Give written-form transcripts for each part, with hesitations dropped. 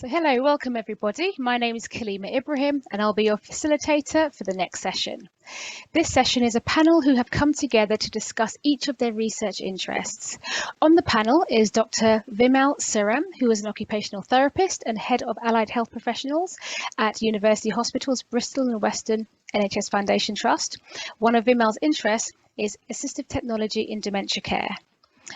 So hello, welcome everybody. My name is Kalima Ibrahim and I'll be your facilitator for the next session. This session is a panel who have come together to discuss each of their research interests. On the panel is Dr. Vimal Siram, who is an occupational therapist and head of allied health professionals at University Hospitals Bristol and Western NHS Foundation Trust. One of Vimal's interests is assistive technology in dementia care.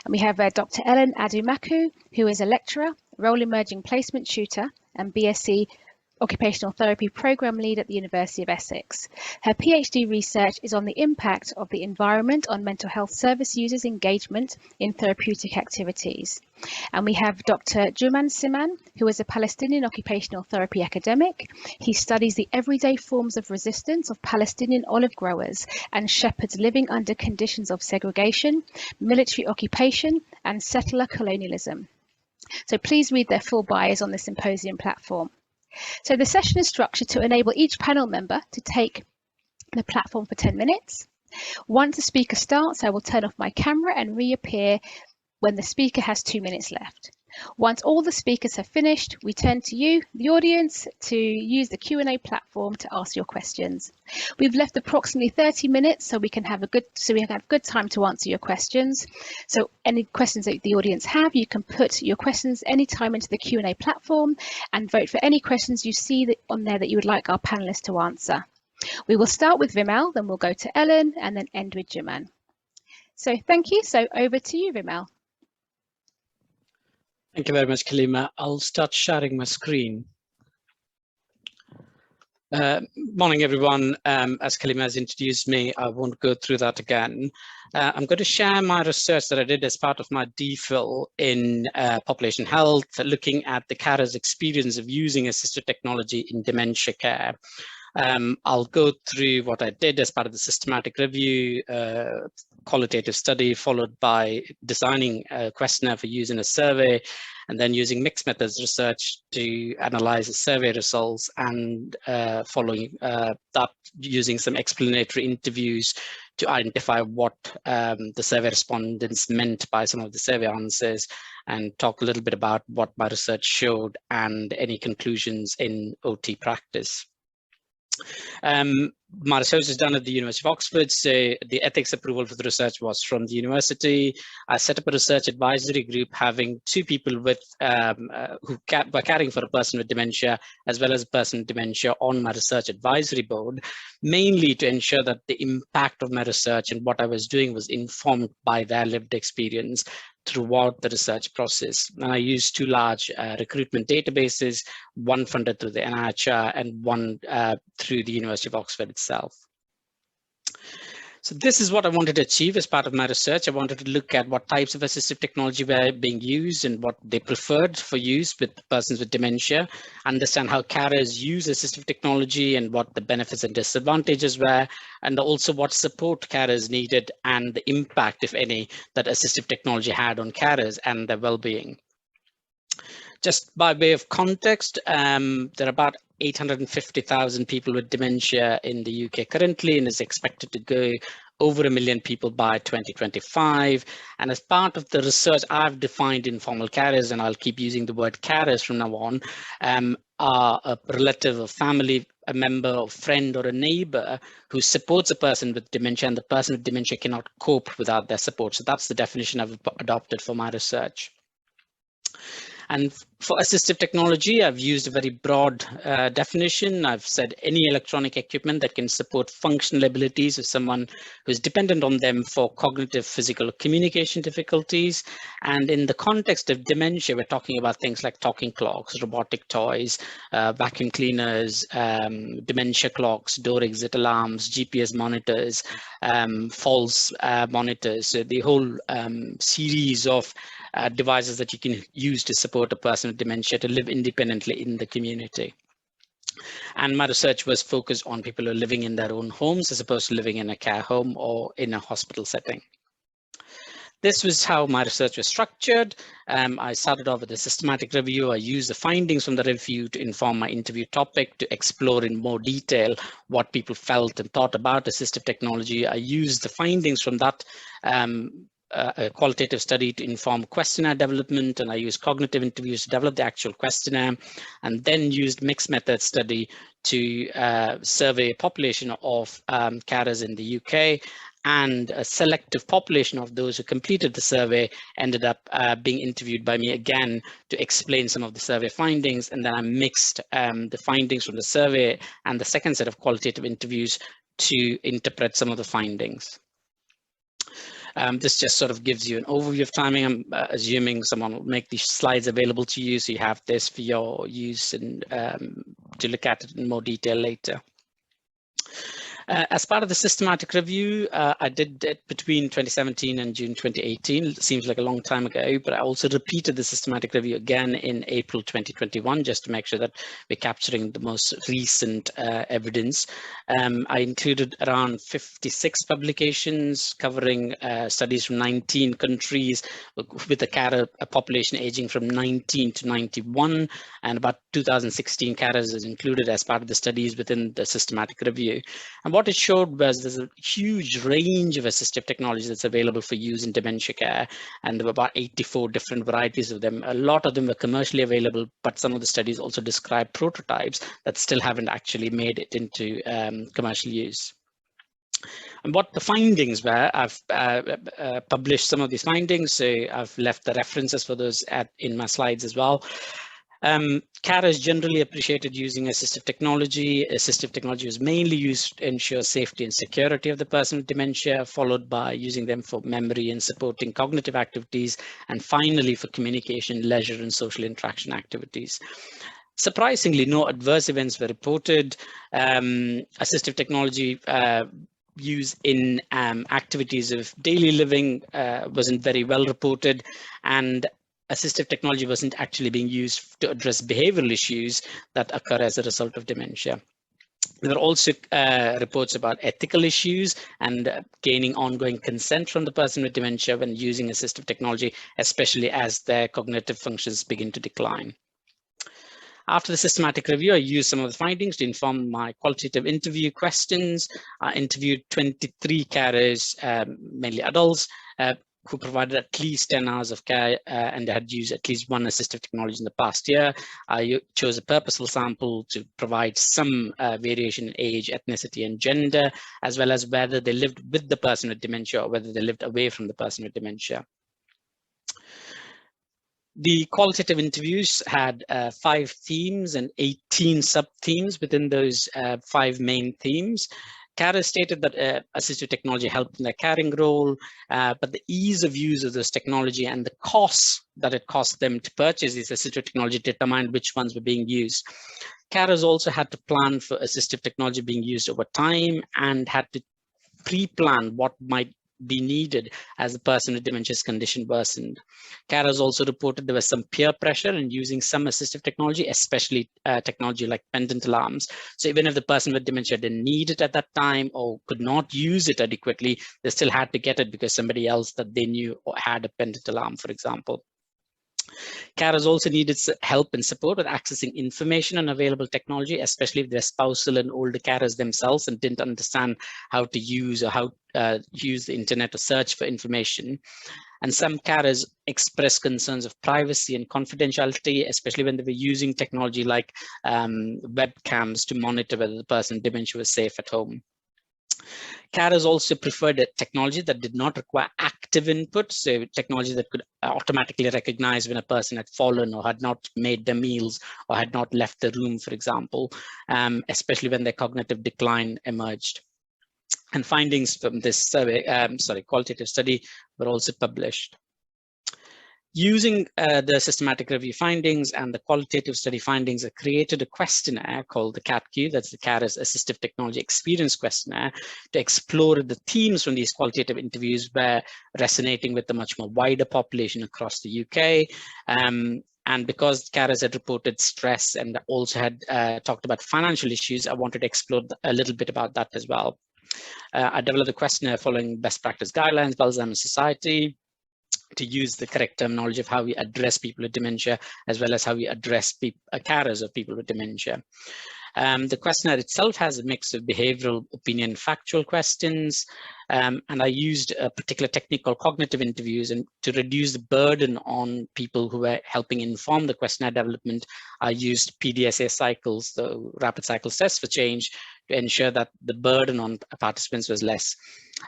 And we have Dr. Ellen Adumaku, who is a lecturer, role emerging placement tutor and BSc occupational therapy program lead at the University of Essex. Her PhD research is on the impact of the environment on mental health service users' engagement in therapeutic activities. And we have Dr. Juman Siman, who is a Palestinian occupational therapy academic. He studies the everyday forms of resistance of Palestinian olive growers and shepherds living under conditions of segregation, military occupation, and settler colonialism. So please read their full bios on the symposium platform. So the session is structured to enable each panel member to take the platform for 10 minutes. Once the speaker starts, I will turn off my camera and reappear when the speaker has 2 minutes left. Once all the speakers have finished, we turn to you, the audience, to use the Q&A platform to ask your questions. We've left approximately 30 minutes so we have good time to answer your questions. So any questions that the audience have, you can put your questions anytime into the Q&A platform and vote for any questions you see on there that you would like our panelists to answer. We will start with Vimal, then we'll go to Ellen and then end with Juman. So thank you. So over to you, Vimal. Thank you very much, Kalima. I'll start sharing my screen. Morning, everyone. As Kalima has introduced me, I won't go through that again. I'm going to share my research that I did as part of my DPhil in population health, looking at the carers' experience of using assistive technology in dementia care. I'll go through what I did as part of the systematic review, qualitative study, followed by designing a questionnaire for use in a survey, and then using mixed methods research to analyze the survey results, and following that, using some explanatory interviews to identify what the survey respondents meant by some of the survey answers, and talk a little bit about what my research showed and any conclusions in OT practice. My research is done at the University of Oxford, so the ethics approval for the research was from the university. I set up a research advisory group having 2 people with who were caring for a person with dementia, as well as a person with dementia, on my research advisory board, mainly to ensure that the impact of my research and what I was doing was informed by their lived experience throughout the research process. And I used 2 large recruitment databases, one funded through the NIHR and one through the University of Oxford itself. So this is what I wanted to achieve as part of my research. I wanted to look at what types of assistive technology were being used and what they preferred for use with persons with dementia, understand how carers use assistive technology and what the benefits and disadvantages were, and also what support carers needed and the impact, if any, that assistive technology had on carers and their well-being. Just by way of context, there are about 850,000 people with dementia in the UK currently, and is expected to go over 1 million people by 2025. And as part of the research, I've defined informal carers, and I'll keep using the word carers from now on, are a relative, a family, a member, a friend, or a neighbor who supports a person with dementia, and the person with dementia cannot cope without their support. So that's the definition I've adopted for my research. And for assistive technology, I've used a very broad definition. I've said any electronic equipment that can support functional abilities of someone who is dependent on them for cognitive, physical, communication difficulties. And in the context of dementia, we're talking about things like talking clocks, robotic toys, vacuum cleaners, dementia clocks, door exit alarms, GPS monitors, false monitors. So the whole series of devices that you can use to support a person with dementia to live independently in the community. And my research was focused on people who are living in their own homes as opposed to living in a care home or in a hospital setting. This was how my research was structured. I started off with a systematic review. I used the findings from the review to inform my interview topic, to explore in more detail what people felt and thought about assistive technology. I used the findings from that a qualitative study to inform questionnaire development, and I used cognitive interviews to develop the actual questionnaire, and then used mixed method study to survey a population of carers in the UK, and a selective population of those who completed the survey ended up being interviewed by me again to explain some of the survey findings, and then I mixed the findings from the survey and the second set of qualitative interviews to interpret some of the findings. This just sort of gives you an overview of timing. I'm assuming someone will make these slides available to you, so you have this for your use and to look at it in more detail later. As part of the systematic review, I did it between 2017 and June 2018. It seems like a long time ago, but I also repeated the systematic review again in April 2021, just to make sure that we're capturing the most recent evidence. I included around 56 publications covering studies from 19 countries with a carer population aging from 19 to 91, and about 2016 carers is included as part of the studies within the systematic review. And what it showed was there's a huge range of assistive technology that's available for use in dementia care, and there were about 84 different varieties of them. A lot of them were commercially available, but some of the studies also describe prototypes that still haven't actually made it into commercial use. And what the findings were, I've published some of these findings, so I've left the references for those in my slides as well. Carers generally appreciated using assistive technology. Assistive technology was mainly used to ensure safety and security of the person with dementia, followed by using them for memory and supporting cognitive activities, and finally for communication, leisure, and social interaction activities. Surprisingly, no adverse events were reported. Assistive technology use in activities of daily living wasn't very well reported, and assistive technology wasn't actually being used to address behavioral issues that occur as a result of dementia. There were also reports about ethical issues and gaining ongoing consent from the person with dementia when using assistive technology, especially as their cognitive functions begin to decline. After the systematic review, I used some of the findings to inform my qualitative interview questions. I interviewed 23 carers, mainly adults, who provided at least 10 hours of care and had used at least one assistive technology in the past year. I chose a purposeful sample to provide some variation in age, ethnicity, and gender, as well as whether they lived with the person with dementia or whether they lived away from the person with dementia. The qualitative interviews had 5 themes and 18 sub-themes within those 5 main themes. Carers stated that assistive technology helped in their caring role, but the ease of use of this technology and the costs that it cost them to purchase this assistive technology determined which ones were being used. Carers also had to plan for assistive technology being used over time and had to pre-plan what might be needed as the person with dementia's condition worsened. Carers also reported there was some peer pressure in using some assistive technology, especially technology like pendant alarms. So even if the person with dementia didn't need it at that time or could not use it adequately, they still had to get it because somebody else that they knew had a pendant alarm, for example. Carers also needed help and support with accessing information and available technology, especially if they're spousal and older carers themselves and didn't understand how to use or how to use the internet to search for information. And some carers expressed concerns of privacy and confidentiality, especially when they were using technology like webcams to monitor whether the person with dementia was safe at home. Carers also preferred a technology that did not require active input, so technology that could automatically recognize when a person had fallen or had not made their meals or had not left the room, for example, especially when their cognitive decline emerged. And findings from this survey, qualitative study were also published. Using the systematic review findings and the qualitative study findings, I created a questionnaire called the CATQ, that's the Carers Assistive Technology Experience Questionnaire, to explore the themes from these qualitative interviews were resonating with the much more wider population across the UK. And because carers had reported stress and also had talked about financial issues, I wanted to explore a little bit about that as well. I developed a questionnaire following best practice guidelines by Alzheimer's Society, to use the correct terminology of how we address people with dementia, as well as how we address carers of people with dementia. The questionnaire itself has a mix of behavioral, opinion, factual questions, and I used a particular technique called cognitive interviews, and to reduce the burden on people who were helping inform the questionnaire development, I used PDSA cycles, the rapid cycles test for change, to ensure that the burden on participants was less.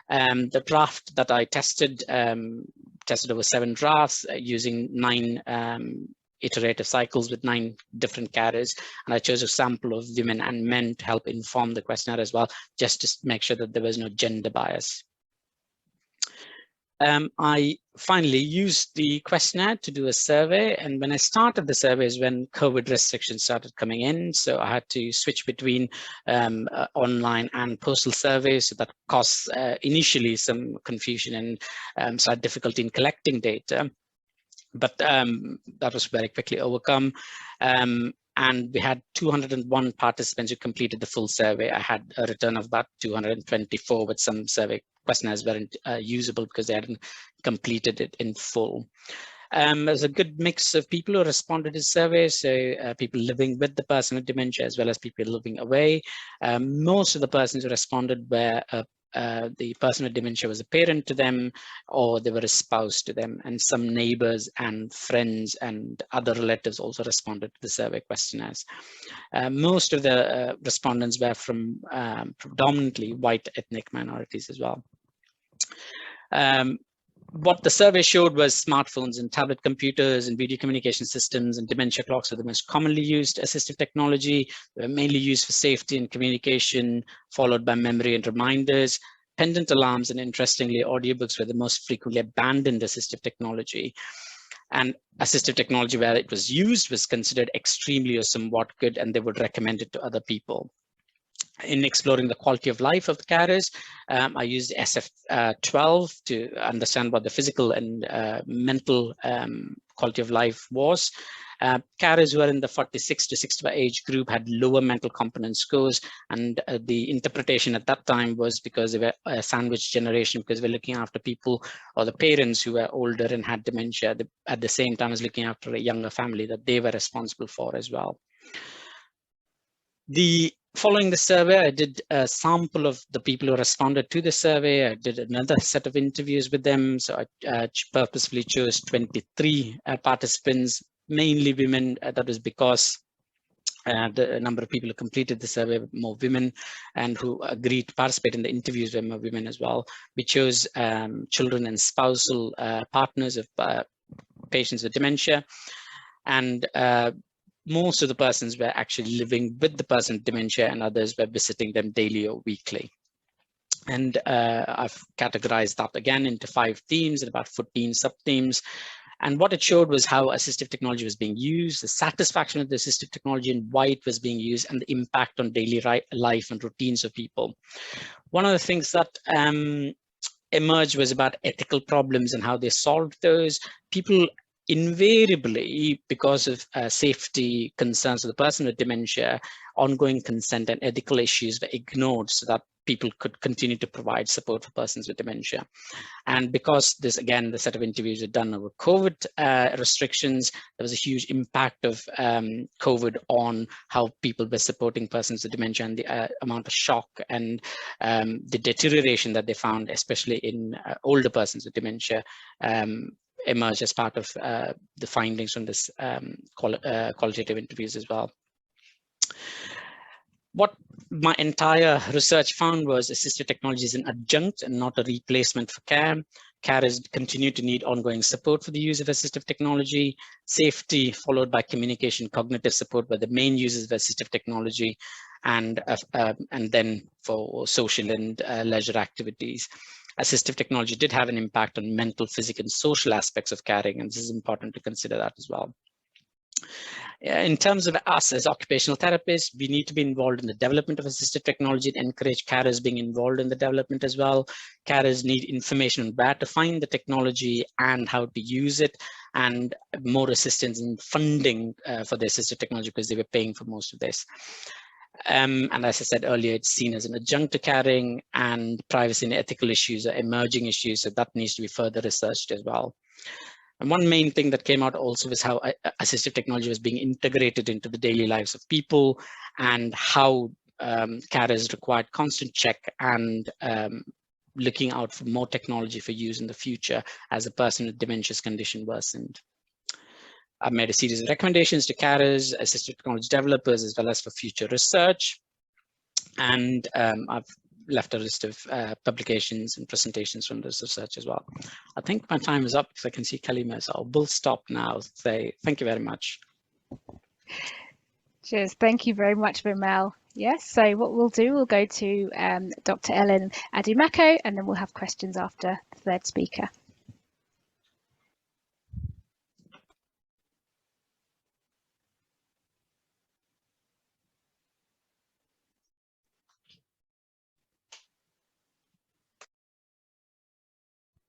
The draft that I tested over 7 drafts using 9 iterative cycles with 9 different carriers, and I chose a sample of women and men to help inform the questionnaire as well, just to make sure that there was no gender bias. I finally used the questionnaire to do a survey, and when I started the survey is when COVID restrictions started coming in, so I had to switch between online and postal surveys, so that caused initially some confusion and slight difficulty in collecting data. But that was very quickly overcome. And we had 201 participants who completed the full survey. I had a return of about 224, with some survey questionnaires weren't usable because they hadn't completed it in full. There's a good mix of people who responded to surveys, so people living with the person with dementia as well as people living away. Most of the persons who responded were the person with dementia was a parent to them, or they were a spouse to them, and some neighbors and friends and other relatives also responded to the survey questionnaires. Most of the respondents were from predominantly white ethnic minorities as well. What the survey showed was smartphones and tablet computers and video communication systems and dementia clocks were the most commonly used assistive technology. They were mainly used for safety and communication, followed by memory and reminders. Pendant alarms and, interestingly, audiobooks were the most frequently abandoned assistive technology. And assistive technology, where it was used, was considered extremely or somewhat good, and they would recommend it to other people. In exploring the quality of life of the carers, I used SF12 to understand what the physical and mental quality of life was. Carers who were in the 46 to 65 age group had lower mental component scores, and the interpretation at that time was because they were a sandwich generation, because we're looking after people or the parents who were older and had dementia at the same time as looking after a younger family that they were responsible for as well. Following the survey, I did a sample of the people who responded to the survey. I did another set of interviews with them. So I purposefully chose 23 participants, mainly women. That was because the number of people who completed the survey were more women, and who agreed to participate in the interviews were more women as well. We chose children and spousal partners of patients with dementia, and most of the persons were actually living with the person with dementia, and others were visiting them daily or weekly. And I've categorized that again into 5 themes and about 14 sub-themes. And what it showed was how assistive technology was being used, the satisfaction of the assistive technology and why it was being used, and the impact on daily life and routines of people. One of the things that emerged was about ethical problems and how they solved those. People invariably, because of safety concerns of the person with dementia, ongoing consent and ethical issues were ignored so that people could continue to provide support for persons with dementia. And because this, again, the set of interviews were done over COVID restrictions, there was a huge impact of COVID on how people were supporting persons with dementia, and the amount of shock and the deterioration that they found, especially in older persons with dementia, emerged as part of the findings from this qualitative interviews as well. What my entire research found was assistive technology is an adjunct and not a replacement for care. Carers continue to need ongoing support for the use of assistive technology. Safety, followed by communication, cognitive support were the main uses of assistive technology, and then for social and leisure activities. Assistive technology did have an impact on mental, physical, and social aspects of caring, and this is important to consider that as well. In terms of us as occupational therapists, we need to be involved in the development of assistive technology and encourage carers being involved in the development as well. Carers need information on where to find the technology and how to use it, and more assistance in funding for the assistive technology, because they were paying for most of this. And as I said earlier, it's seen as an adjunct to caring, and privacy and ethical issues are emerging issues, so that needs to be further researched as well. And one main thing that came out also was how assistive technology was being integrated into the daily lives of people, and how carers required constant check and looking out for more technology for use in the future as a person with dementia's condition worsened. I've made a series of recommendations to carers, assistive technology developers, as well as for future research. And I've left a list of publications and presentations from this research as well. I think my time is up, because I can see Kalima, so I will stop now. Say thank you very much. Cheers. Thank you very much, Vimal. Yes, so what we'll do, we'll go to Dr. Ellen Adumako, and then we'll have questions after the third speaker.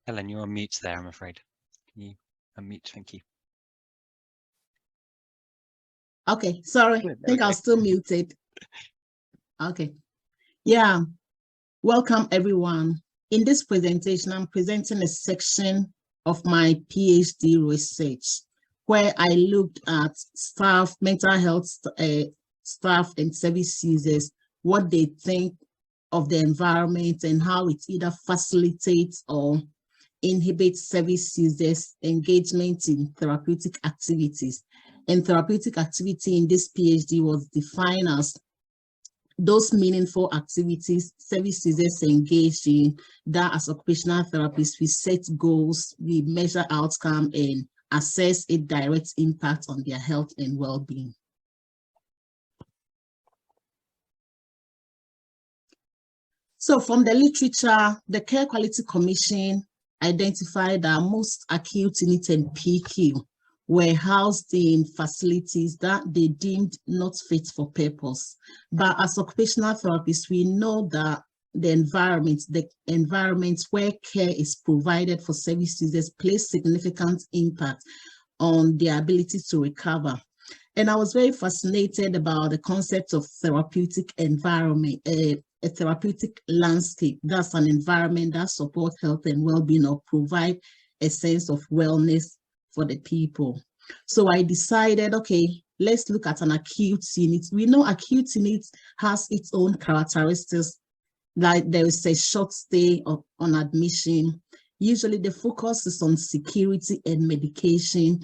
Ellen, you're on mute there, I'm afraid. Can you unmute? Thank you. Okay, sorry, I think I was still muted. Okay, yeah, welcome everyone. In this presentation, I'm presenting a section of my PhD research where I looked at staff, mental health staff and service users, what they think of the environment and how it either facilitates or inhibits service users' engagement in therapeutic activities. And therapeutic activity in this PhD was defined as those meaningful activities service users engage in that as occupational therapists, we set goals, we measure outcome and assess a direct impact on their health and well-being. So from the literature, the Care Quality Commission identified that most acute need and PQ were housed in facilities that they deemed not fit for purpose. But as occupational therapists, we know that the environment where care is provided for service users plays significant impact on their ability to recover. And I was very fascinated about the concept of therapeutic environment, a therapeutic landscape. That's an environment that supports health and well-being or provide a sense of wellness for the people. So I decided, okay, let's look at an acute unit. We know acute unit has its own characteristics, like there is a short stay on admission. Usually the focus is on security and medication,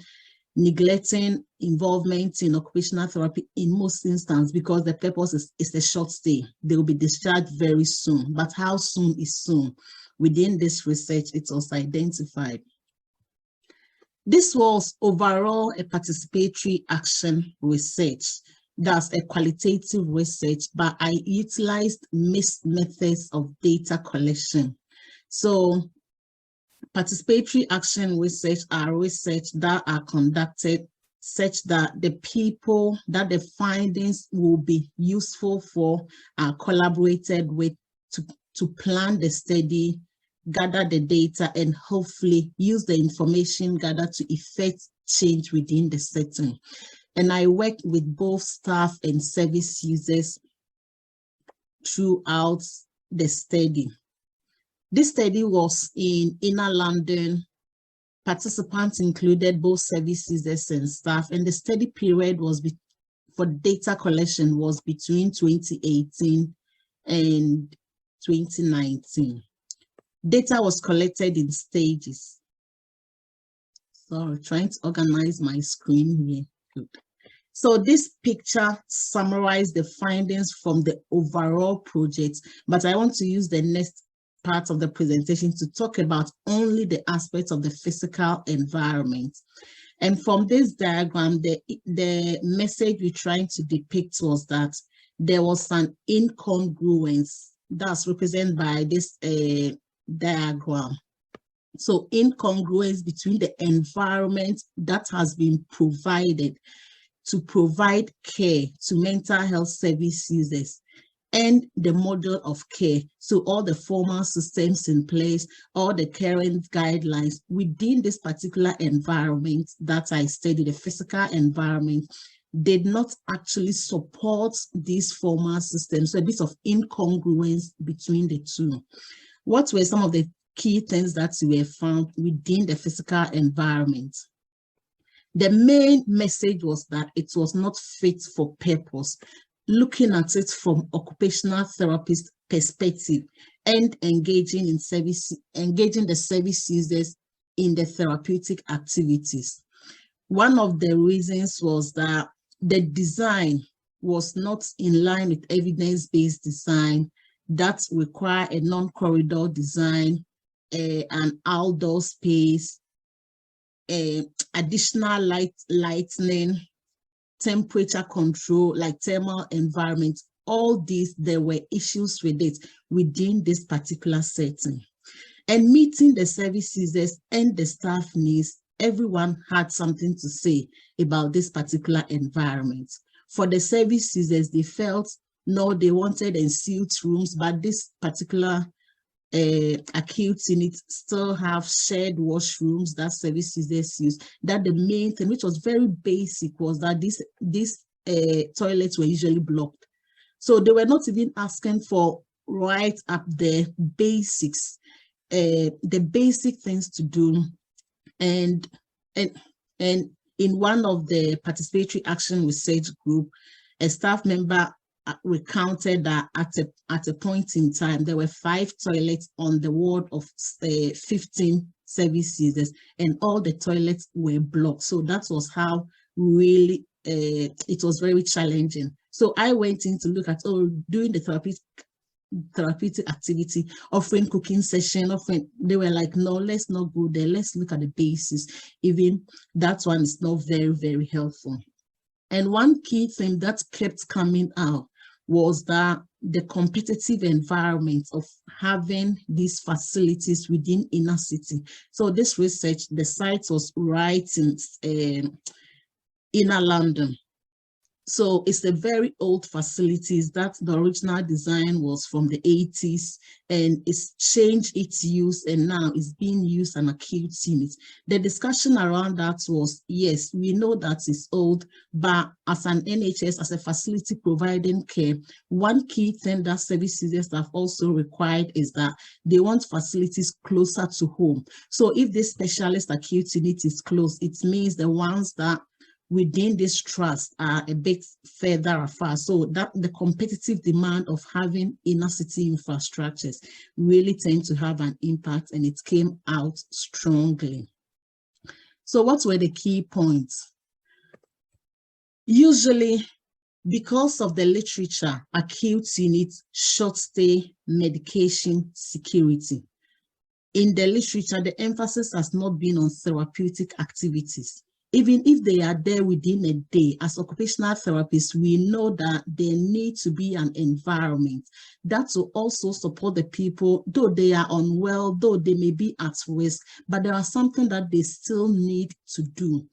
neglecting involvement in occupational therapy in most instances because the purpose is a short stay. They will be discharged very soon, but how soon is soon? Within this research, it was identified. This was overall a participatory action research. That's a qualitative research, but I utilized mixed methods of data collection. So participatory action research are research that are conducted such that the people that the findings will be useful for are collaborated with to plan the study, gather the data, and hopefully use the information gathered to effect change within the setting. And I worked with both staff and service users throughout the study. This study was in inner London. Participants included both service users and staff, and the study period was for data collection was between 2018 and 2019. Data was collected in stages. Sorry, trying to organize my screen here. Good. So this picture summarized the findings from the overall project, but I want to use the next part of the presentation to talk about only the aspects of the physical environment. And from this diagram, the message we're trying to depict was that there was an incongruence that's represented by this diagram. So incongruence between the environment that has been provided to provide care to mental health service users and the model of care. So all the formal systems in place, all the current guidelines within this particular environment that I studied, the physical environment, did not actually support these formal systems. So a bit of incongruence between the two. What were some of the key things that were found within the physical environment. The main message was that it was not fit for purpose, looking at it from occupational therapist perspective and engaging the service users in the therapeutic activities. One of the reasons was that the design was not in line with evidence-based design that require a non-corridor design, an outdoor space, additional lighting, temperature control, like thermal environment. All these, there were issues with it within this particular setting. And meeting the service users and the staff needs, everyone had something to say about this particular environment. For the service users, they felt, no, they wanted ensuite rooms, but this particular acute unit still have shared washrooms that service users use. That the main thing, which was very basic, was that these toilets were usually blocked. So they were not even asking for right up the basics, the basic things to do. And in one of the participatory action research group, a staff member recounted that at a point in time, there were 5 toilets on the ward of 15 service users, and all the toilets were blocked. So that was how really it was very challenging. So I went in to look at, doing the therapeutic activity, offering cooking session, they were like, no, let's not go there, let's look at the basis. Even that one is not very, very helpful. And one key thing that kept coming out was that the competitive environment of having these facilities within inner city. So this research, the site was right in inner London. So it's a very old facilities that the original design was from the 80s, and it's changed its use, and now it's being used an acute unit. The discussion around that was, yes, we know that it's old, but as an NHS, as a facility providing care, one key thing that service users have also required is that they want facilities closer to home. So if this specialist acute unit is close, it means the ones that within this trust are a bit further afar. So that the competitive demand of having inner city infrastructures really tend to have an impact, and it came out strongly. So what were the key points? Usually, because of the literature, acute units, short stay, medication, security. In the literature, the emphasis has not been on therapeutic activities. Even if they are there within a day, as occupational therapists, we know that there needs to be an environment that will also support the people, though they are unwell, though they may be at risk, but there are something that they still need to do.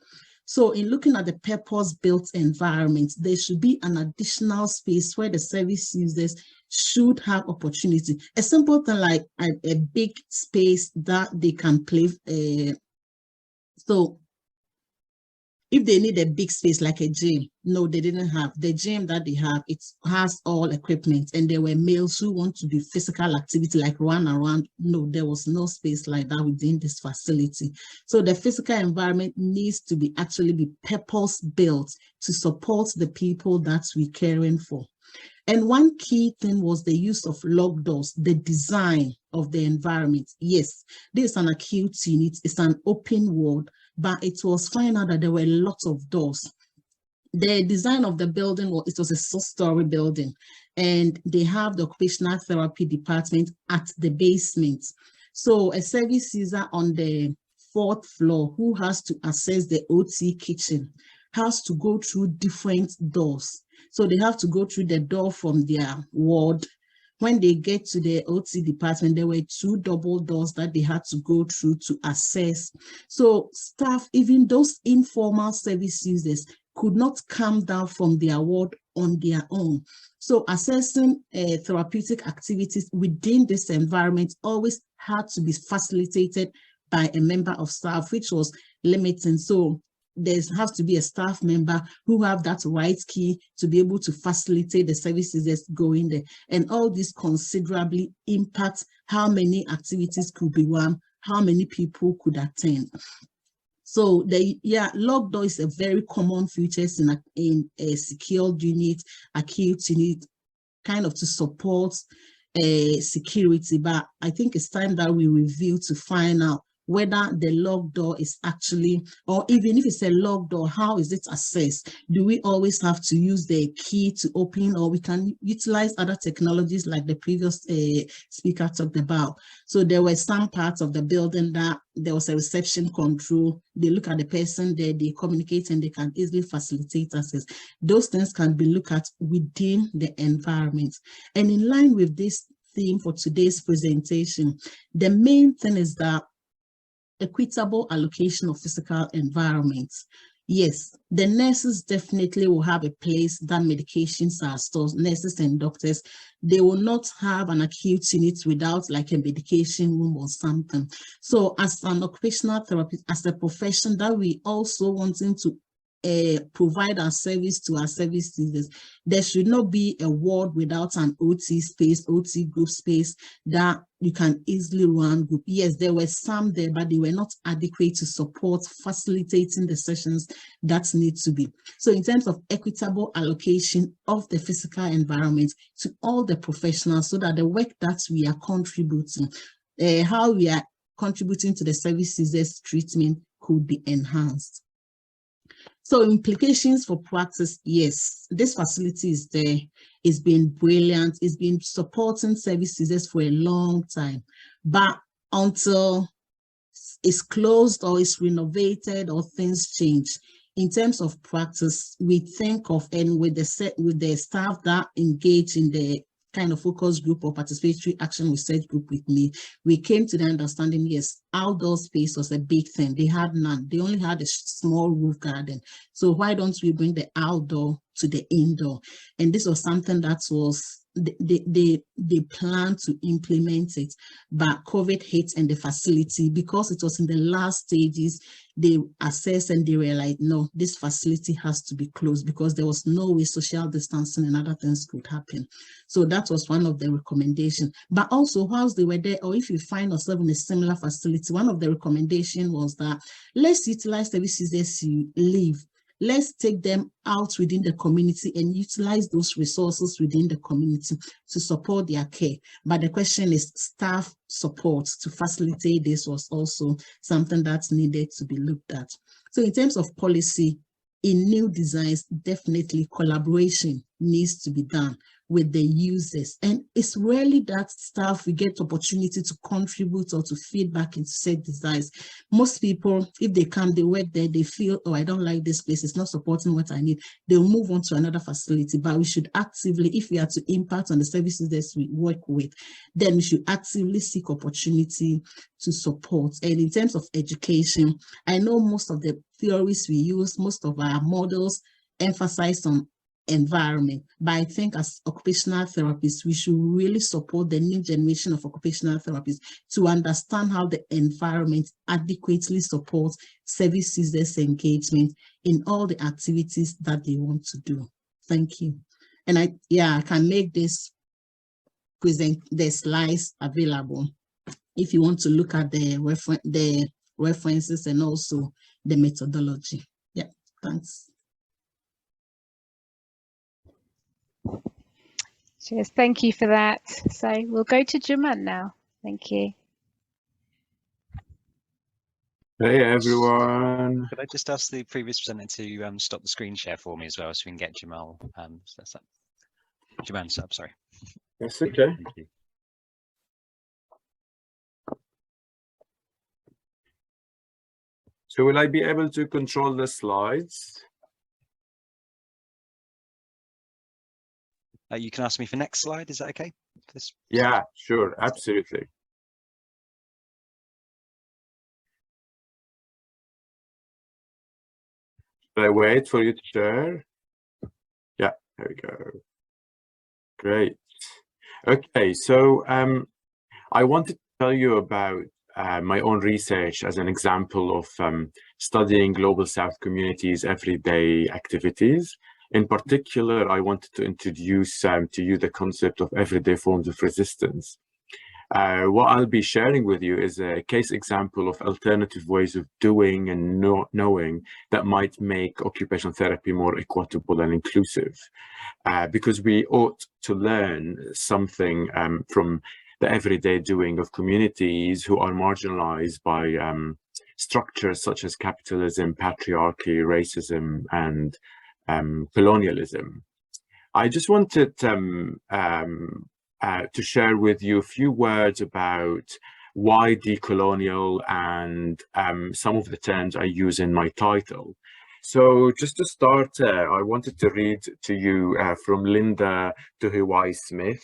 So in looking at the purpose-built environment, there should be an additional space where the service users should have opportunity. A simple thing like a big space that they can play. So if they need a big space like a gym, no, they didn't have. The gym that they have, it has all equipment, and there were males who want to do physical activity like run around. No, there was no space like that within this facility. So the physical environment needs to be actually be purpose-built to support the people that we're caring for. And one key thing was the use of locked doors, the design of the environment. Yes, this is an acute unit, it's an open ward, but it was found out that there were lots of doors. The design of the building, it was a 6-story building, and they have the occupational therapy department at the basement. So a service user on the 4th floor who has to access the OT kitchen has to go through different doors. So they have to go through the door from their ward. When they get to the OT department, there were 2 double doors that they had to go through to access. So staff, even those informal service users, could not come down from their ward on their own. So assessing therapeutic activities within this environment always had to be facilitated by a member of staff, which was limiting. So there has to be a staff member who have that right key to be able to facilitate the services that's going there. And all this considerably impacts how many activities could be run, how many people could attend. So locked door is a very common feature in a secured unit, acute unit, kind of to support security. But I think it's time that we review to find out whether the locked door is actually, or even if it's a locked door, how is it accessed? Do we always have to use the key to open, or we can utilize other technologies like the previous speaker talked about? So there were some parts of the building that there was a reception control. They look at the person there, they communicate, and they can easily facilitate access. Those things can be looked at within the environment. And in line with this theme for today's presentation, the main thing is that equitable allocation of physical environments. Yes, the nurses definitely will have a place that medications are stored. Nurses and doctors, they will not have an acute unit without like a medication room or something. So as an occupational therapist, as a profession that we also wanting to provide our service to our service users, there should not be a ward without an OT space, OT group space that you can easily run group. Yes, there were some there, but they were not adequate to support facilitating the sessions that need to be. So in terms of equitable allocation of the physical environment to all the professionals, so that the work that we are contributing, how we are contributing to the service users treatment could be enhanced. So implications for practice, yes, this facility is there. It's been brilliant. It's been supporting service users for a long time. But until it's closed or it's renovated or things change, in terms of practice, we think of, and with the staff that engage in the kind of focus group or participatory action research group with me, we came to the understanding, yes, outdoor space was a big thing. They had none. They only had a small roof garden. So why don't we bring the outdoor to the indoor? And this was something that was, they planned to implement it, but COVID hit, and the facility, because it was in the last stages, they assessed and they realized, no, this facility has to be closed because there was no way social distancing and other things could happen. So that was one of the recommendations. But also, whilst they were there, or if you find yourself in a similar facility, one of the recommendations was that let's utilize services as you leave. Let's take them out within the community and utilize those resources within the community to support their care. But the question is, staff support to facilitate this was also something that's needed to be looked at. So in terms of policy, in new designs, definitely collaboration needs to be done with the users. And it's rarely that staff will get opportunity to contribute or to feedback into said designs. Most people, if they come, they work there, they feel, oh, I don't like this place, it's not supporting what I need, they'll move on to another facility. But we should actively, if we are to impact on the services that we work with, then we should actively seek opportunity to support. And in terms of education, I know most of the theories we use, most of our models emphasize on environment, but I think as occupational therapists, we should really support the new generation of occupational therapists to understand how the environment adequately supports service users' engagement in all the activities that they want to do. Thank you. And I can make this the slides available if you want to look at the references and also the methodology. Yeah, thanks. Cheers, thank you for that. So we'll go to Juman now. Thank you. Hey everyone. Could I just ask the previous presenter to stop the screen share for me as well, so we can get Jamal Juman up, sorry. That's okay. Thank you. So will I be able to control the slides? You can ask me for next slide, is that okay? For this? Yeah, sure, absolutely. Should I wait for you to share? Yeah, there we go. Great. Okay, so I wanted to tell you about my own research as an example of studying Global South communities' everyday activities. In particular, I wanted to introduce to you the concept of everyday forms of resistance. What I'll be sharing with you is a case example of alternative ways of doing and knowing that might make occupational therapy more equitable and inclusive. Because we ought to learn something from the everyday doing of communities who are marginalized by structures such as capitalism, patriarchy, racism, and colonialism. I just wanted to share with you a few words about why decolonial and some of the terms I use in my title. So just to start, I wanted to read to you from Linda Tuhiwai-Smith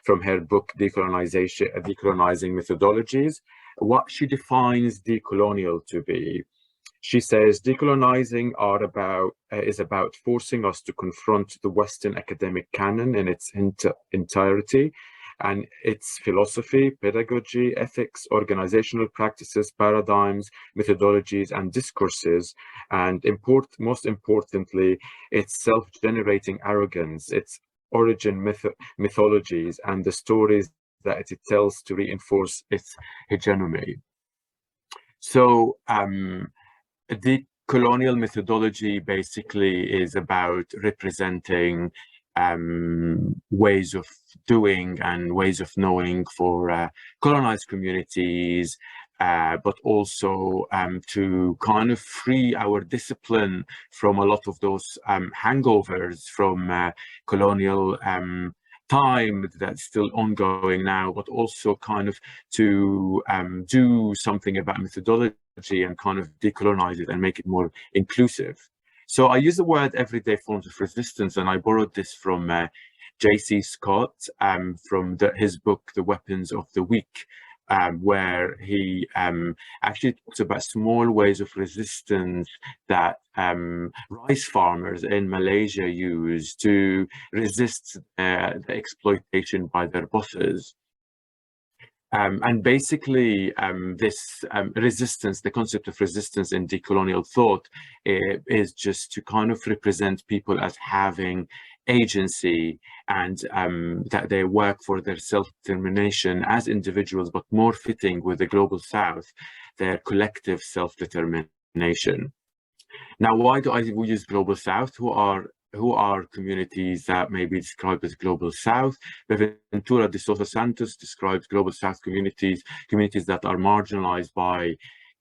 from her book Decolonizing Methodologies, what she defines decolonial to be. She says, decolonizing is about forcing us to confront the Western academic canon in its entirety, and its philosophy, pedagogy, ethics, organizational practices, paradigms, methodologies, and discourses, and most importantly, its self-generating arrogance, its origin mythologies, and the stories that it tells to reinforce its hegemony. So, the colonial methodology basically is about representing ways of doing and ways of knowing for colonized communities, but also to kind of free our discipline from a lot of those hangovers from colonial time that's still ongoing now, but also kind of to do something about methodology and kind of decolonize it and make it more inclusive. So I use the word everyday forms of resistance, and I borrowed this from J.C. Scott from his book, The Weapons of the Weak, where he actually talks about small ways of resistance that rice farmers in Malaysia use to resist the exploitation by their bosses. And basically, this resistance, the concept of resistance in decolonial thought is just to kind of represent people as having agency and that they work for their self-determination as individuals, but more fitting with the Global South, their collective self-determination. Now, why do I use Global South? Who are communities that may be described as Global South? Ventura de Sousa Santos describes Global South communities that are marginalized by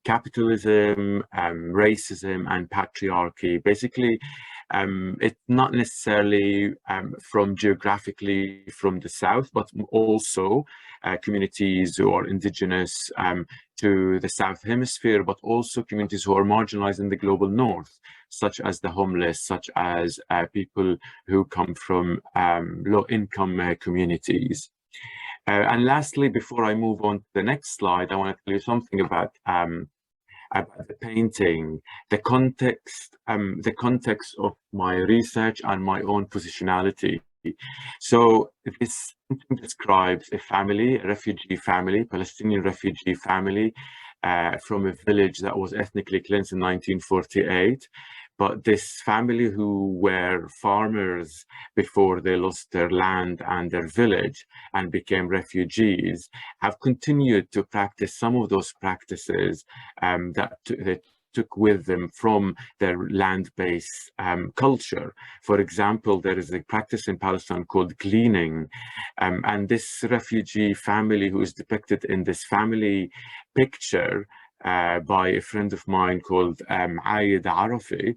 capitalism, racism, and patriarchy. Basically, it's not necessarily geographically from the South, but also communities who are indigenous to the South Hemisphere, but also communities who are marginalized in the global North, such as the homeless, such as people who come from low-income communities. And lastly, before I move on to the next slide, I want to tell you something about the painting, the context of my research and my own positionality. So this describes a family, a refugee family, Palestinian refugee family from a village that was ethnically cleansed in 1948. But this family who were farmers before they lost their land and their village and became refugees have continued to practice some of those practices that they took with them from their land-based culture. For example, there is a practice in Palestine called gleaning, and this refugee family who is depicted in this family picture by a friend of mine called Ayed Arafi,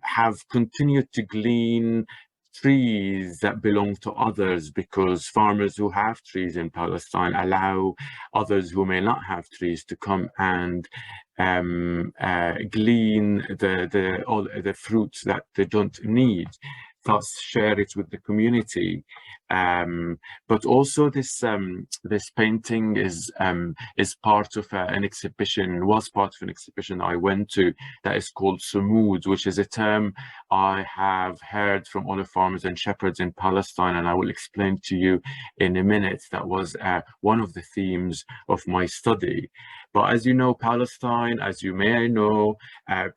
have continued to glean trees that belong to others, because farmers who have trees in Palestine allow others who may not have trees to come and glean the fruits that they don't need, thus share it with the community. But also this this painting is part of an exhibition, was part of an exhibition I went to that is called Sumud, which is a term I have heard from olive farmers and shepherds in Palestine, and I will explain to you in a minute. That was one of the themes of my study. But as you know, Palestine, as you may know,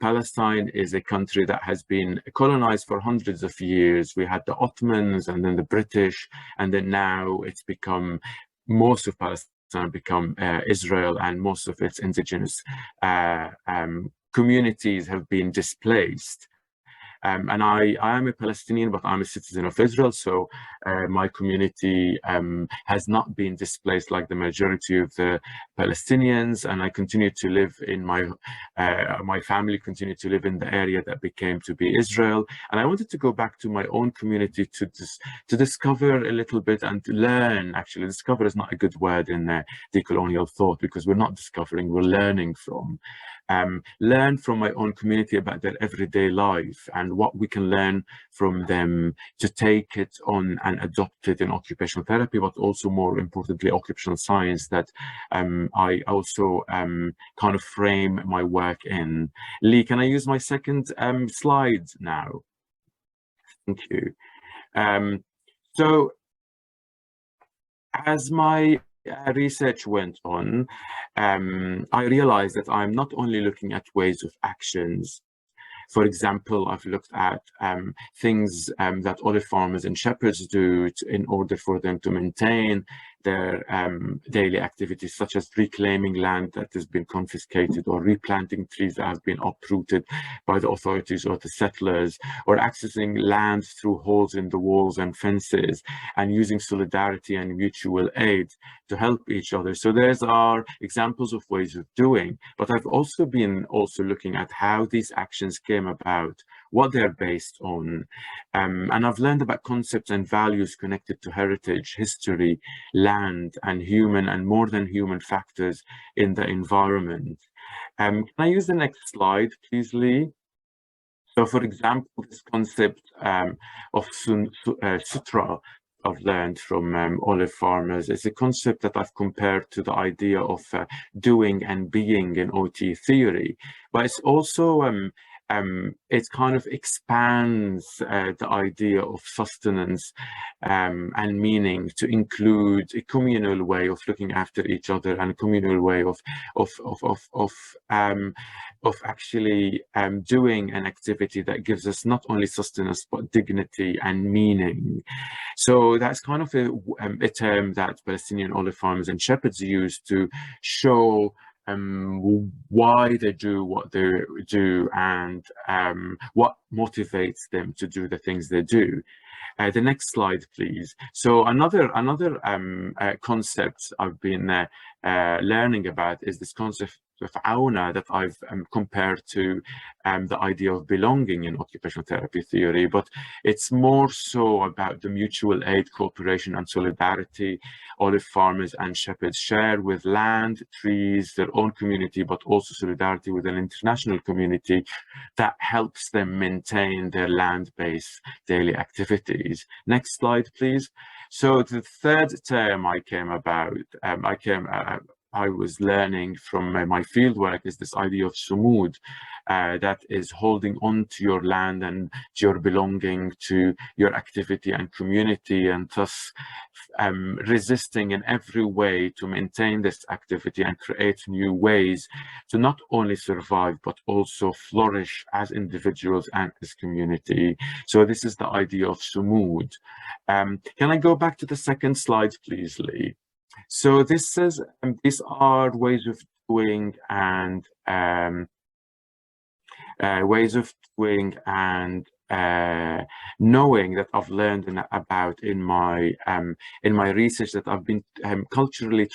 Palestine is a country that has been colonized for hundreds of years. We had the Ottomans and then the British, and then now it's become, most of Palestine become Israel, and most of its indigenous communities have been displaced. And I am a Palestinian, but I'm a citizen of Israel, so my community has not been displaced like the majority of the Palestinians, and I continue to live in my family continue to live in the area that became to be Israel. And I wanted to go back to my own community to discover a little bit and to learn. Actually, discover is not a good word in decolonial thought, because we're not discovering, we're learning from. Learn from my own community about their everyday life and what we can learn from them to take it on and adopt it in occupational therapy, but also more importantly, occupational science, that I also kind of frame my work in. Lee, can I use my second slide now? Thank you. So as my research went on, I realized that I'm not only looking at ways of actions. For example, I've looked at things that olive farmers and shepherds do in order for them to maintain their daily activities, such as reclaiming land that has been confiscated, or replanting trees that have been uprooted by the authorities or the settlers, or accessing land through holes in the walls and fences, and using solidarity and mutual aid to help each other. So there's our examples of ways of doing, but I've also been looking at how these actions came about, what they're based on, and I've learned about concepts and values connected to heritage, history, land, and human and more than human factors in the environment. Can I use the next slide, please, Lee? So, for example, this concept of sutra I've learned from olive farmers is a concept that I've compared to the idea of doing and being in OT theory, but it's also it kind of expands the idea of sustenance and meaning to include a communal way of looking after each other, and a communal way of actually doing an activity that gives us not only sustenance but dignity and meaning. So that's kind of a term that Palestinian olive farmers and shepherds use to show why they do what they do, and what motivates them to do the things they do. The next slide, please. So another concept I've been learning about is this concept of auna that I've compared to the idea of belonging in occupational therapy theory, but it's more so about the mutual aid, cooperation, and solidarity olive farmers and shepherds share with land, trees, their own community, but also solidarity with an international community that helps them maintain their land-based daily activities. Next slide, please. So the third term I was learning from my fieldwork is this idea of sumud, that is holding on to your land and to your belonging, to your activity and community, and thus resisting in every way to maintain this activity and create new ways to not only survive but also flourish as individuals and as community. So this is the idea of sumud. Can I go back to the second slide, please, Lee? So this says these are ways of doing and knowing that I've learned about in my research, that I've been interculturally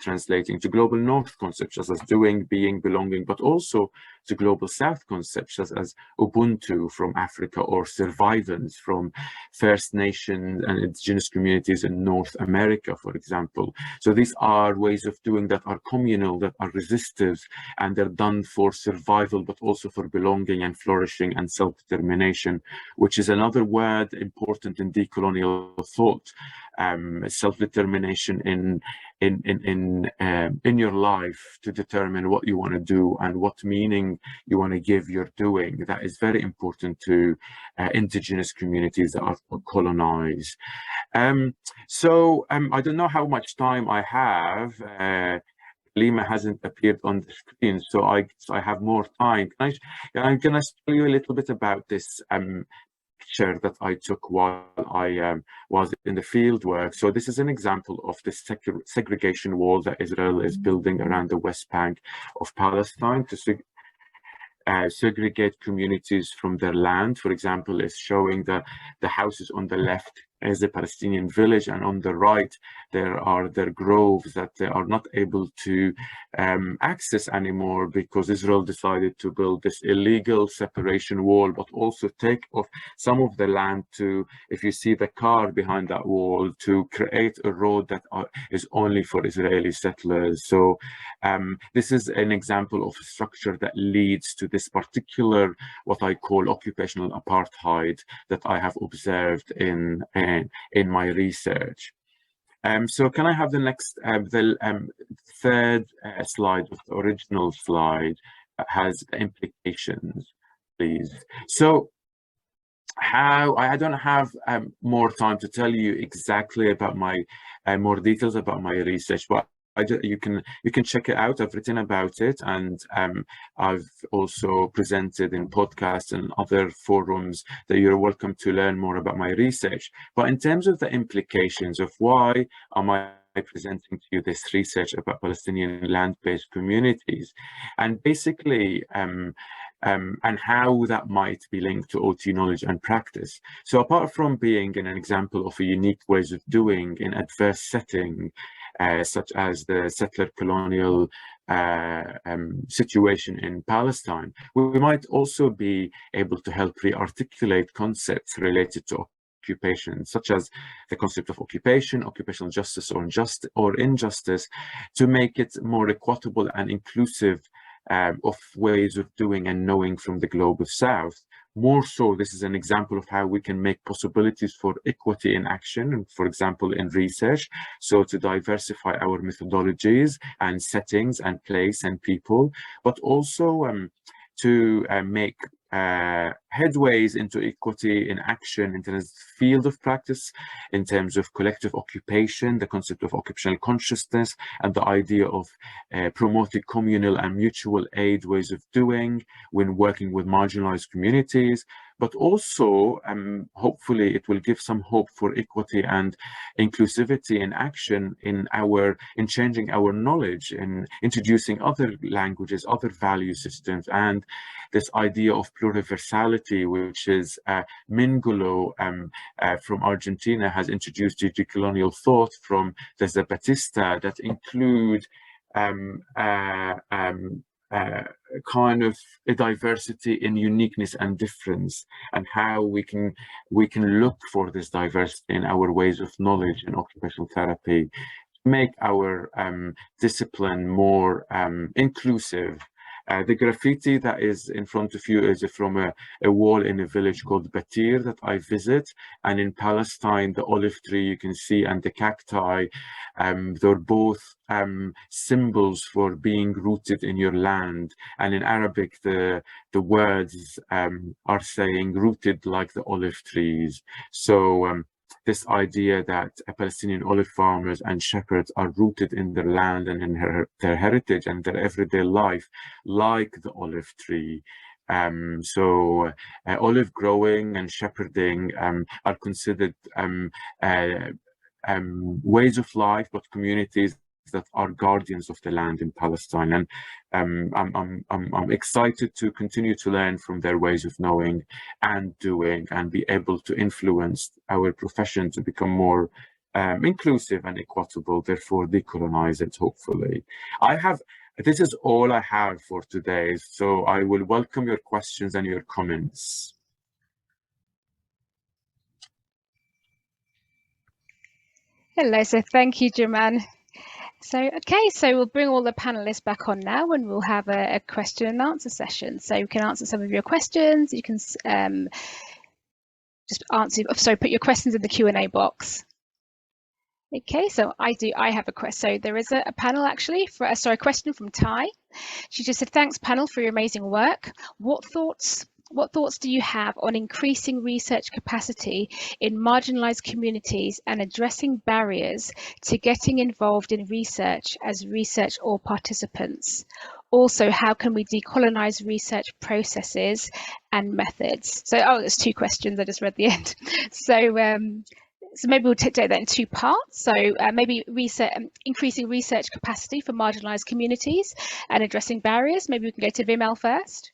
translating to global north concepts such as doing, being, belonging, but also to global south concepts such as Ubuntu from Africa, or survivance from First Nations and indigenous communities in North America, for example. So these are ways of doing that are communal, that are resistive, and they're done for survival, but also for belonging and flourishing and self-determination, which is another word important in decolonial thought. Self-determination in your life to determine what you want to do and what meaning you want to give your doing. That is very important to indigenous communities that are colonized. I don't know how much time I have. Lima hasn't appeared on the screen, so I have more time. I'm going to tell you a little bit about this picture that I took while I was in the field work. So this is an example of the segregation wall that Israel is building around the West Bank of Palestine to segregate communities from their land. For example, it's showing the houses on the left is a Palestinian village, and on the right there are their groves that they are not able to access anymore because Israel decided to build this illegal separation wall, but also take off some of the land to, if you see the car behind that wall, to create a road that is only for Israeli settlers. So this is an example of a structure that leads to this particular, what I call occupational apartheid, that I have observed in my research. So can I have the next, the third slide, the original slide has the implications, please. So how, I don't have more time to tell you exactly about my, more details about my research, but you can check it out. I've written about it, and I've also presented in podcasts and other forums that you're welcome to learn more about my research. But in terms of the implications of why am I presenting to you this research about Palestinian land-based communities, and basically and how that might be linked to OT knowledge and practice. So apart from being an example of a unique ways of doing in adverse setting, such as the settler colonial situation in Palestine, we might also be able to help re-articulate concepts related to occupation, such as the concept of occupation, occupational justice or injustice, to make it more equitable and inclusive of ways of doing and knowing from the global south. More so, this is an example of how we can make possibilities for equity in action, for example, in research. So to diversify our methodologies and settings and place and people, but also to make headways into equity in action in terms of field of practice, in terms of collective occupation, the concept of occupational consciousness, and the idea of promoting communal and mutual aid ways of doing when working with marginalized communities. But also, hopefully, it will give some hope for equity and inclusivity in action in changing our knowledge, in introducing other languages, other value systems, and this idea of pluriversality, which is Mingulo from Argentina has introduced to decolonial thought from the Zapatista, that include kind of a diversity in uniqueness and difference, and how we can look for this diversity in our ways of knowledge and occupational therapy to make our discipline more inclusive. The graffiti that is in front of you is from a wall in a village called Batir that I visit. And in Palestine, the olive tree you can see and the cacti, they're both symbols for being rooted in your land. And in Arabic, the words are saying rooted like the olive trees. So this idea that Palestinian olive farmers and shepherds are rooted in their land and in their heritage and their everyday life, like the olive tree. So olive growing and shepherding are considered ways of life, but communities that are guardians of the land in Palestine. And I'm excited to continue to learn from their ways of knowing and doing, and be able to influence our profession to become more inclusive and equitable, therefore decolonize it, hopefully. I have This is all I have for today, so I will welcome your questions and your comments. Hello, so thank you, German. So, okay, so we'll bring all the panelists back on now and we'll have a question and answer session. So you can answer some of your questions. You can just put your questions in the Q&A box. Okay, so I have a question. So there is a panel actually for a question from Ty. She just said, thanks panel for your amazing work. What thoughts do you have on increasing research capacity in marginalized communities and addressing barriers to getting involved in research as research or participants? Also, how can we decolonize research processes and methods? So, there's two questions. I just read the end. So maybe we'll take that in two parts. So maybe increasing research capacity for marginalized communities and addressing barriers. Maybe we can go to Vimal first.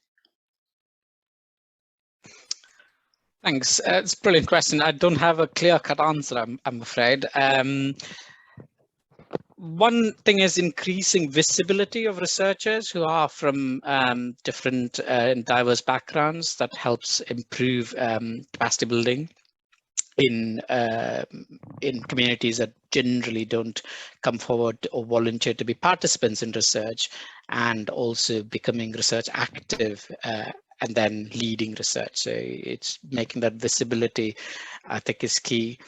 Thanks. It's a brilliant question. I don't have a clear-cut answer, I'm afraid. One thing is increasing visibility of researchers who are from different and diverse backgrounds. That helps improve capacity building in communities that generally don't come forward or volunteer to be participants in research, and also becoming research active and then leading research. So it's making that visibility, I think, is key.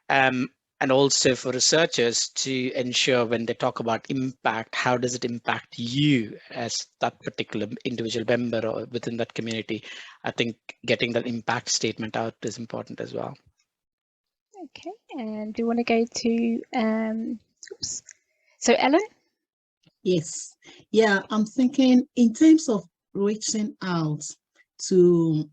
And also for researchers to ensure when they talk about impact, how does it impact you as that particular individual member or within that community? I think getting that impact statement out is important as well. Okay, and do you want to go to, so Ellen? Yes, yeah, I'm thinking in terms of reaching out to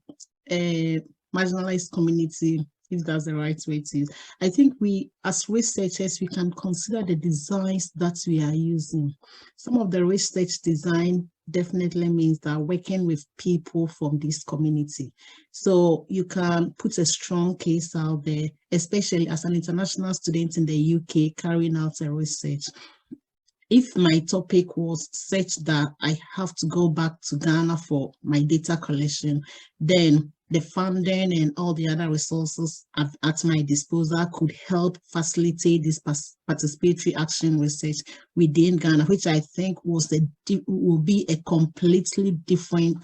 a marginalized community, if that's the right way to use. I think we, as researchers, we can consider the designs that we are using. Some of the research design definitely means that working with people from this community. So you can put a strong case out there, especially as an international student in the UK carrying out a research. If my topic was such that I have to go back to Ghana for my data collection, then the funding and all the other resources at my disposal could help facilitate this participatory action research within Ghana, which I think will be a completely different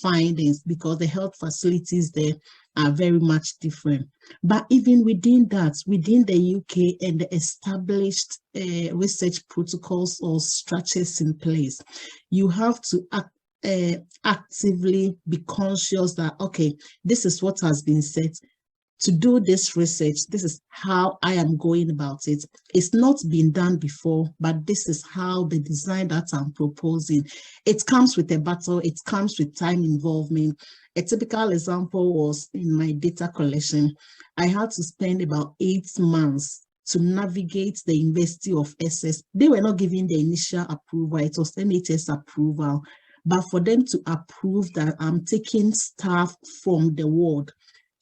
findings, because the health facilities there are very much different. But even within that, within the UK and the established research protocols or structures in place, you have to actively be conscious that, okay, this is what has been said. To do this research, this is how I am going about it. It's not been done before, but this is how the design that I'm proposing. It comes with a battle, it comes with time involvement. A typical example was in my data collection. I had to spend about 8 months to navigate the University of Essex. They were not giving the initial approval, it was NHS approval. But for them to approve that I'm taking staff from the ward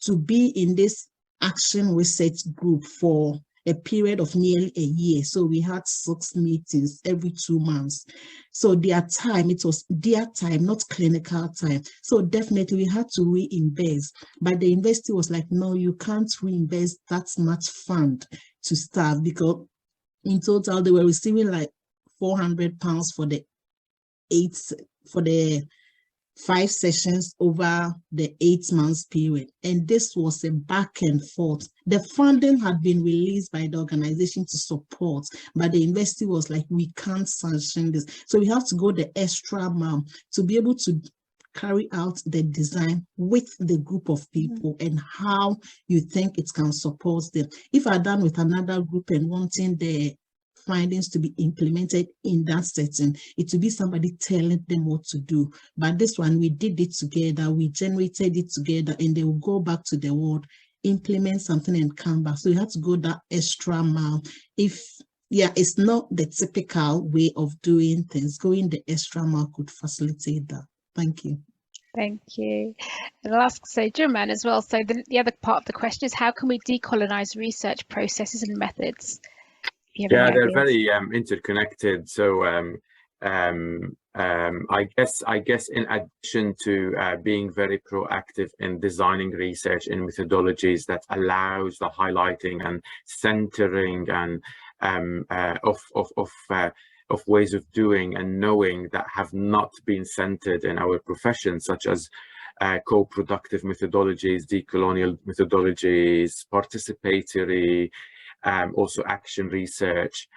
to be in this action research group for a period of nearly a year. So we had 6 meetings every 2 months. So their time, it was their time, not clinical time. So definitely we had to reinvest. But the university was like, no, you can't reinvest that much fund to staff, because in total they were receiving like £400 for the 5 sessions over the 8 months period. And this was a back and forth. The funding had been released by the organization to support, but the university was like, we can't sanction this. So we have to go the extra mile to be able to carry out the design with the group of people and how you think it can support them. If I'm done with another group and wanting the findings to be implemented in that setting, it will be somebody telling them what to do. But this one, we did it together, we generated it together, and they will go back to the world, implement something and come back. So you have to go that extra mile. It's not the typical way of doing things. Going the extra mile could facilitate that. Thank you. Thank you. And I'll ask, so German as well. So the other part of the question is, how can we decolonize research processes and methods? Yeah, they're very interconnected. So I guess in addition to being very proactive in designing research in methodologies that allows the highlighting and centering and of ways of doing and knowing that have not been centered in our profession, such as co-productive methodologies, decolonial methodologies, participatory, also action research.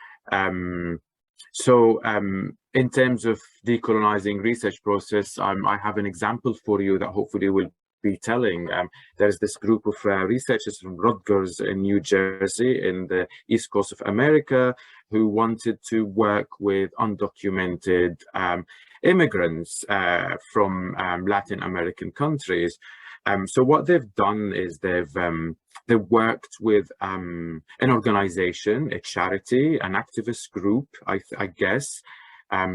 In terms of decolonizing research process, I have an example for you that hopefully will be telling. There's this group of researchers from Rutgers in New Jersey in the East Coast of America who wanted to work with undocumented immigrants from Latin American countries. So what they've done is they've worked with an organization, a charity, an activist group, I guess.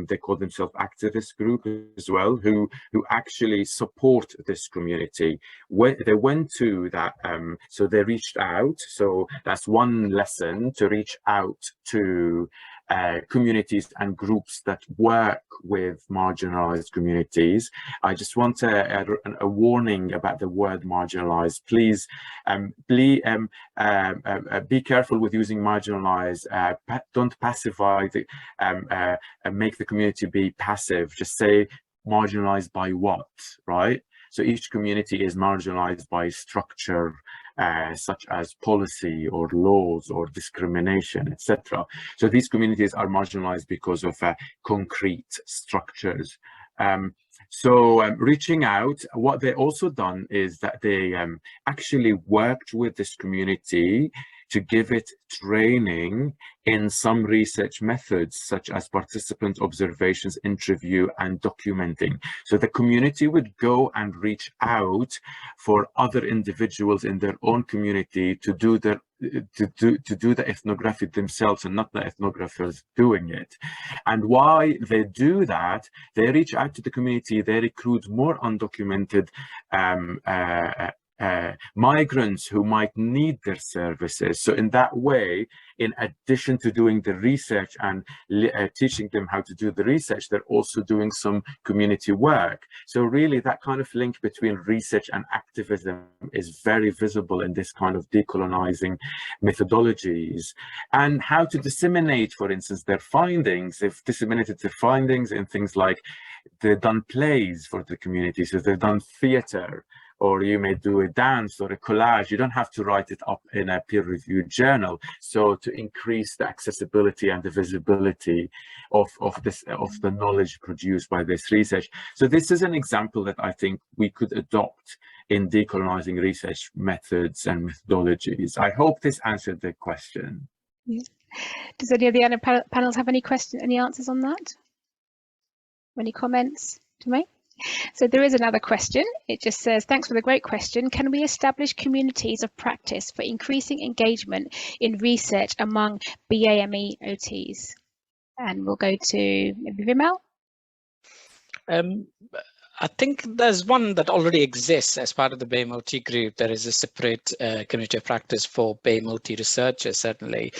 They call themselves activist group as well, who actually support this community. They went to that, so they reached out. So that's one lesson, to reach out to communities and groups that work with marginalized communities. I just want a warning about the word marginalized. Please be careful with using marginalized. Don't pacify the make the community be passive. Just say marginalized by what, right? So each community is marginalized by structure, such as policy or laws or discrimination, etc. So these communities are marginalized because of concrete structures. Reaching out, what they also done is that they actually worked with this community to give it training in some research methods, such as participant observations, interview, and documenting. So the community would go and reach out for other individuals in their own community to do the ethnography themselves, and not the ethnographers doing it. And why they do that, they reach out to the community, they recruit more undocumented migrants who might need their services. So in that way, in addition to doing the research and teaching them how to do the research, they're also doing some community work. So really that kind of link between research and activism is very visible in this kind of decolonizing methodologies. And how to disseminate, for instance, their findings. They've disseminated their findings in things like they've done plays for the community, so they've done theater, or you may do a dance or a collage. You don't have to write it up in a peer-reviewed journal. So to increase the accessibility and the visibility of the knowledge produced by this research. So this is an example that I think we could adopt in decolonizing research methods and methodologies. I hope this answered the question. Yeah. Does any of the other panels have any questions, any answers on that? Any comments to make? So there is another question. It just says, thanks for the great question. Can we establish communities of practice for increasing engagement in research among BAMEOTs? And we'll go to maybe Vimal. I think there's one that already exists as part of the BAMEOTUK group. There is a separate community of practice for BAMEOTUK researchers, certainly.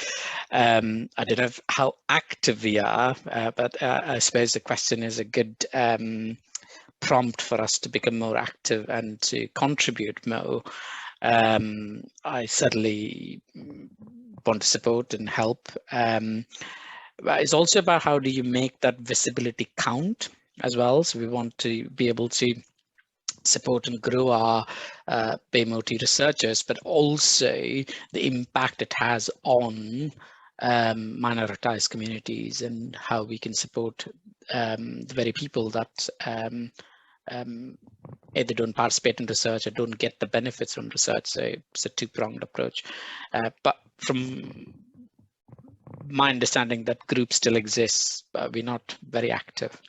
I don't know how active we are, but I suppose the question is a good prompt for us to become more active and to contribute more. I certainly want to support and help. But it's also about how do you make that visibility count as well. So we want to be able to support and grow our BAMEOTUK researchers, but also the impact it has on minoritized communities and how we can support the very people that either don't participate in research or don't get the benefits from research. So it's a two-pronged approach. But from my understanding, that group still exists, but we're not very active.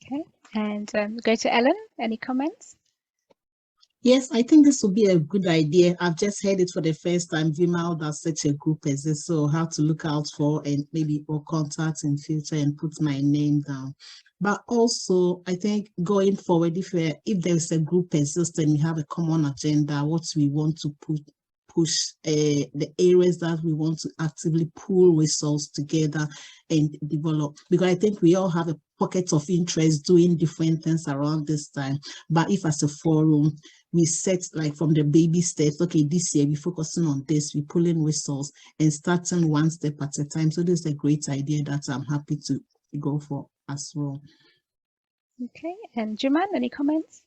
Okay, and go to Ellen. Any comments? Yes, I think this would be a good idea. I've just heard it for the first time. Vimal, that such a group exists, so how to look out for and maybe or contact in future and put my name down. But also, I think going forward, if there's a group exists and we have a common agenda, what we want to push the areas that we want to actively pool resources together and develop. Because I think we all have a pocket of interest doing different things around this time. But if as a forum, we set like from the baby steps, okay, this year we're focusing on this, we're pulling resources and starting one step at a time. So this is a great idea that I'm happy to go for as well. Okay, and Juman, any comments?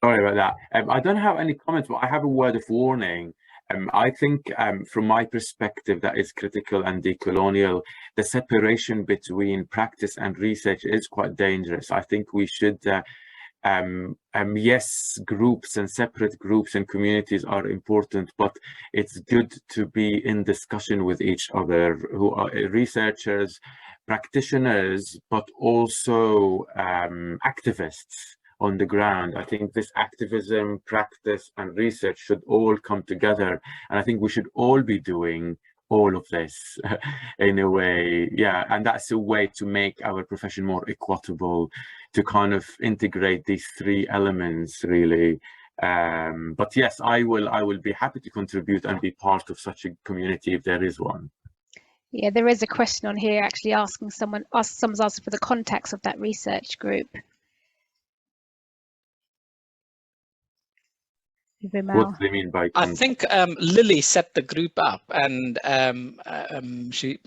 Sorry about that. I don't have any comments, but I have a word of warning. I think from my perspective, that is critical and decolonial. The separation between practice and research is quite dangerous. I think we should, yes, groups and separate groups and communities are important, but it's good to be in discussion with each other, who are researchers, practitioners, but also activists on the ground. I think this activism, practice, and research should all come together. And I think we should all be doing all of this in a way. Yeah, and that's a way to make our profession more equitable, to kind of integrate these three elements, really. But yes, I will be happy to contribute and be part of such a community if there is one. Yeah, there is a question on here actually asking someone's asking for the contacts of that research group. What do they mean by contact? I think Lily set the group up, and she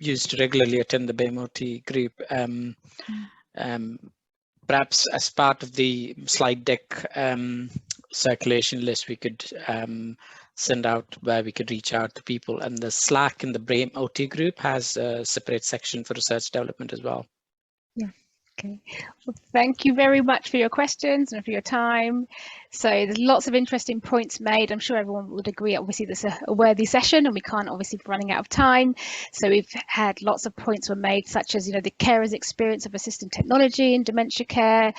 used to regularly attend the BAMEOTUK group. Perhaps as part of the slide deck circulation list, we could send out where we could reach out to people. And the Slack in the BAMEOTUK group has a separate section for research development as well. Yeah. Okay, well, thank you very much for your questions and for your time. So there's lots of interesting points made. I'm sure everyone would agree, obviously, this is a worthy session and we can't obviously be running out of time. So we've had lots of points were made, such as, you know, the carer's experience of assistive technology in dementia care.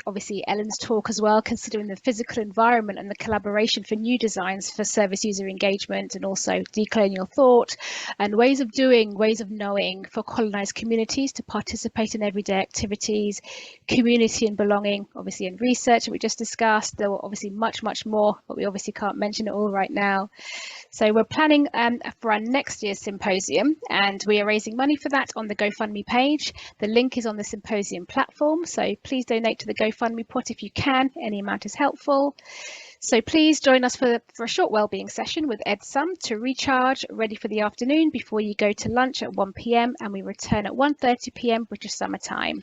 Obviously Ellen's talk as well, considering the physical environment and the collaboration for new designs for service user engagement, and also decolonial thought and ways of doing, ways of knowing for colonized communities to participate in everyday activities, community and belonging, obviously in research that we just discussed. There were obviously much more, but we obviously can't mention it all right now. So we're planning for our next year's symposium, and we are raising money for that on the GoFundMe page. The link is on the symposium platform, so please donate to the GoFundMe pot if you can. Any amount is helpful. So please join us for a short wellbeing session with Ed Sum to recharge, ready for the afternoon before you go to lunch at 1 p.m. and we return at 1:30 p.m. British Summer Time.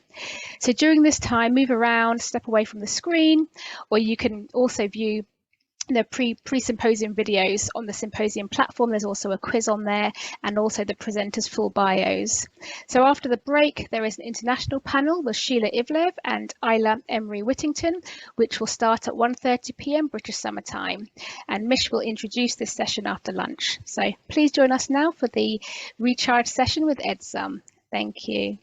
So during this time, move around, step away from the screen, or you can also view the pre-symposium videos on the symposium platform. There's also a quiz on there, and also the presenters' full bios. So after the break, there is an international panel with Sheila Ivlev and Isla Emery Whittington, which will start at 1:30 p.m. British Summer Time. And Mish will introduce this session after lunch. So please join us now for the recharge session with Ed Sum. Thank you.